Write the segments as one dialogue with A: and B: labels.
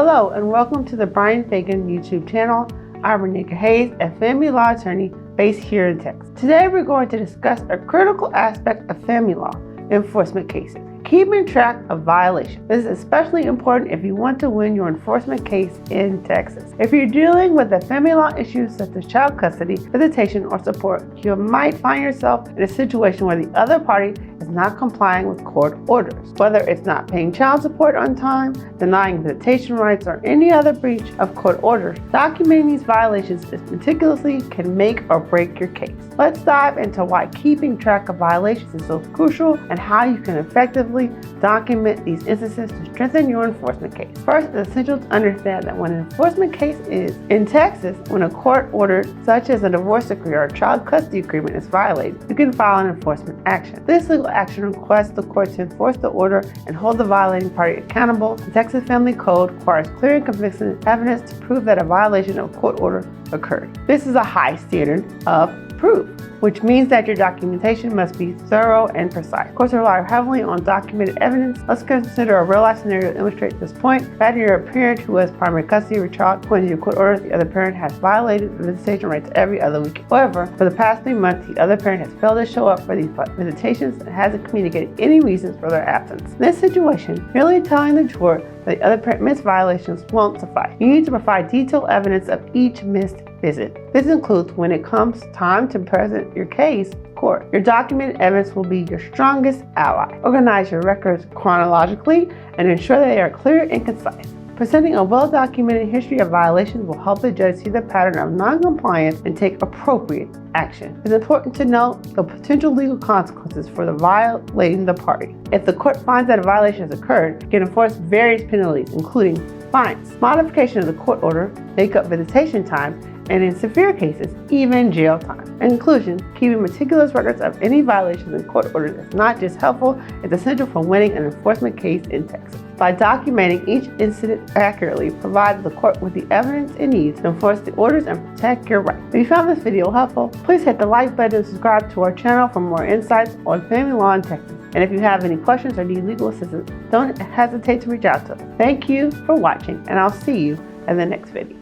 A: Hello and welcome to the Brian Fagan YouTube channel. I'm Renika Hayes, a family law attorney based here in Texas. Today we're going to discuss a critical aspect of family law enforcement cases: keeping track of violations. This is especially important if you want to win your enforcement case in Texas. If you're dealing with a family law issues such as child custody, visitation, or support, you might find yourself in a situation where the other party is not complying with court orders. Whether it's not paying child support on time, denying visitation rights, or any other breach of court orders, documenting these violations meticulously can make or break your case. Let's dive into why keeping track of violations is so crucial and how you can effectively document these instances to strengthen your enforcement case. First, it's essential to understand that when an enforcement case is in Texas, when a court order such as a divorce decree or a child custody agreement is violated, you can file an enforcement action. This legal action requests the court to enforce the order and hold the violating party accountable. The Texas Family Code requires clear and convincing evidence to prove that a violation of a court order occurred. This is a high standard of proof, which means that your documentation must be thorough and precise. Courts rely heavily on documented evidence. Let's consider a real-life scenario to illustrate this point. Imagine you're a parent who has primary custody of your child. According to your court order, the other parent has violated the visitation rights every other week. However, for the past 3 months, the other parent has failed to show up for these visitations and hasn't communicated any reasons for their absence. In this situation, merely telling the court that the other parent missed violations won't suffice. You need to provide detailed evidence of each missed visit. This includes when it comes time to present your case in court. Your documented evidence will be your strongest ally. Organize your records chronologically and ensure they are clear and concise. Presenting a well-documented history of violations will help the judge see the pattern of non-compliance and take appropriate action. It's important to note the potential legal consequences for the violating the party. If the court finds that a violation has occurred, it can enforce various penalties, including fines, modification of the court order, make up visitation time, and in severe cases, even jail time. In conclusion, keeping meticulous records of any violations in court orders is not just helpful, it's essential for winning an enforcement case in Texas. By documenting each incident accurately, provide the court with the evidence it needs to enforce the orders and protect your rights. If you found this video helpful, please hit the like button and subscribe to our channel for more insights on family law in Texas. And if you have any questions or need legal assistance, don't hesitate to reach out to us. Thank you for watching, and I'll see you in the next video.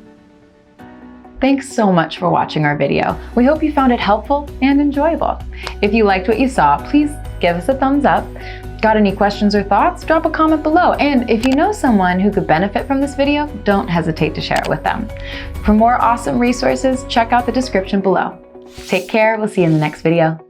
B: Thanks so much for watching our video. We hope you found it helpful and enjoyable. If you liked what you saw, please give us a thumbs up. Got any questions or thoughts? Drop a comment below. And if you know someone who could benefit from this video, don't hesitate to share it with them. For more awesome resources, check out the description below. Take care. We'll see you in the next video.